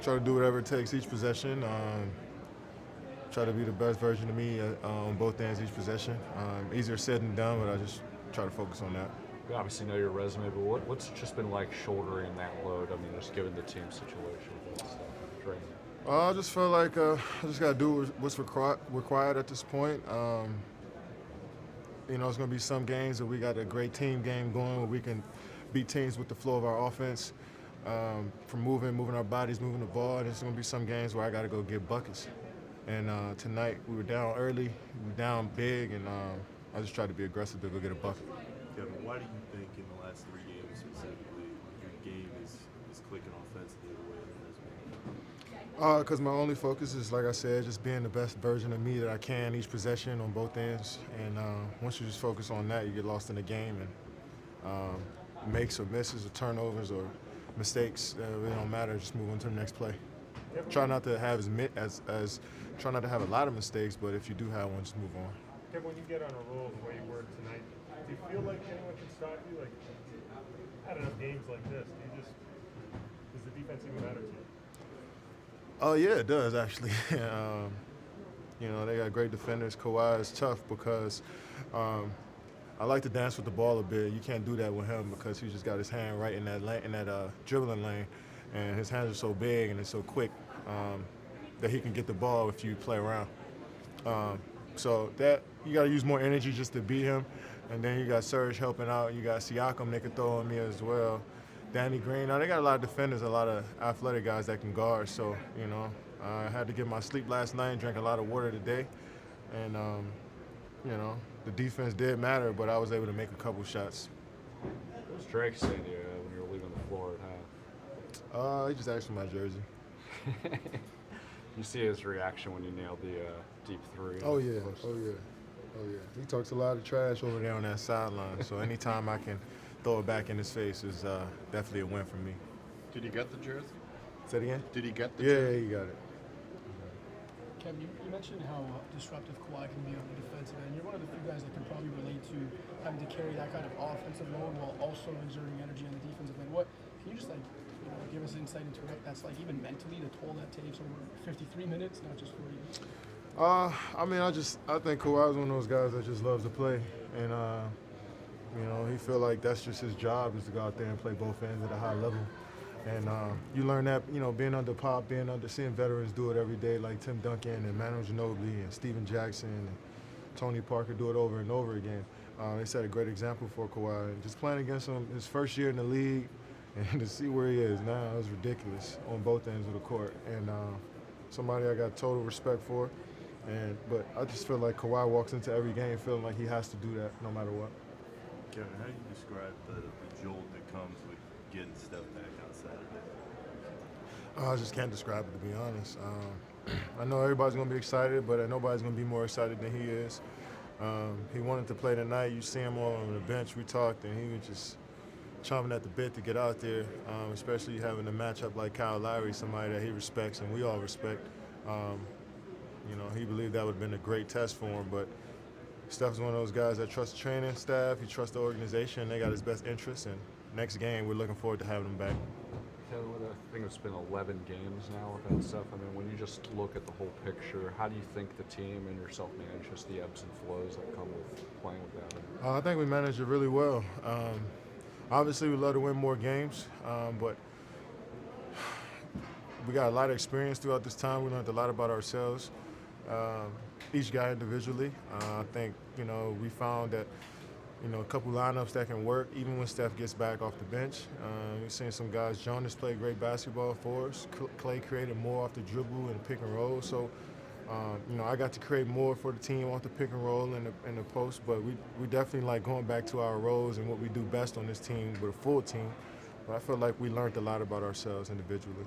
try to do whatever it takes each possession. Try to be the best version of me on both ends each possession. Easier said than done, but I just try to focus on that. We obviously know your resume, but what's it just been like shouldering that load? I mean, just given the team situation and stuff, training. I just feel like I just got to do what's required at this point. It's going to be some games that we got a great team game going where we can beat teams with the flow of our offense, from moving our bodies, moving the ball. There's going to be some games where I got to go get buckets. And tonight we were down early, we were down big, and I just tried to be aggressive to go get a bucket. Kevin, why do you think in the last 3 games specifically your game is clicking offensively the way it has been? Because my only focus is, like I said, just being the best version of me that I can each possession on both ends. And once you just focus on that, you get lost in the game. And makes or misses or turnovers or mistakes, really don't matter. Just move on to the next play. Try not to have try not to have a lot of mistakes, but if you do have one, just move on. Kevin, when you get on a roll the way you were tonight, do you feel like anyone can stop you? Like, had enough games like this, does the defense even matter to you? Oh yeah, it does actually. They got great defenders. Kawhi is tough because I like to dance with the ball a bit. You can't do that with him because he just got his hand right in that dribbling lane, and his hands are so big and it's so quick that he can get the ball if you play around. So that you got to use more energy just to beat him. And then you got Serge helping out. You got Siakam they can throw on me as well. Danny Green. Now they got a lot of defenders, a lot of athletic guys that can guard. So I had to get my sleep last night, drank a lot of water today, and the defense did matter, but I was able to make a couple shots. What was Drake saying to you when you were leaving the floor at half? He just asked for my jersey. You see his reaction when you nailed the deep three. Oh yeah. He talks a lot of trash over there on that sideline. So anytime I can throw it back in his face is definitely a win for me. Did he get the jersey? Say it again? Did he get the Yeah, jersey? he got it. Kevin, you mentioned how disruptive Kawhi can be on the defensive end. You're one of the few guys that can probably relate to having to carry that kind of offensive load while also exerting energy on the defensive end. Can you just give us insight into what that's like, even mentally, the toll that takes over 53 minutes, not just 40 minutes? I think Kawhi is one of those guys that just loves to play, and he feel like that's just his job, is to go out there and play both ends at a high level. And you learn that, being under Pop, seeing veterans do it every day, like Tim Duncan and Manu Ginobili and Steven Jackson and Tony Parker do it over and over again. They set a great example for Kawhi. Just playing against him his first year in the league and to see where he is now, it was ridiculous on both ends of the court. And somebody I got total respect for. But I just feel like Kawhi walks into every game feeling like he has to do that no matter what. Kevin, how do you describe the jolt that comes with getting Steph back on Saturday? I just can't describe it, to be honest. I know everybody's going to be excited, but nobody's going to be more excited than he is. He wanted to play tonight. You see him on the bench. We talked, and he was just chomping at the bit to get out there, especially having a matchup like Kyle Lowry, somebody that he respects and we all respect. He believed that would have been a great test for him, but Steph's one of those guys that trusts the training staff, he trusts the organization, they got his best interests, and next game we're looking forward to having him back. Kevin, I think it's been 11 games now with that stuff. I mean, when you just look at the whole picture, how do you think the team and yourself manage just the ebbs and flows that come with playing with that? I think we managed it really well. Obviously, we'd love to win more games, but we got a lot of experience throughout this time. We learned a lot about ourselves, each guy individually. I think, we found that, a couple lineups that can work even when Steph gets back off the bench. We've seen some guys. Jonas played great basketball for us. Clay created more off the dribble and pick and roll. So, I got to create more for the team off the pick and roll and the post. But we definitely like going back to our roles and what we do best on this team with a full team. But I feel like we learned a lot about ourselves individually.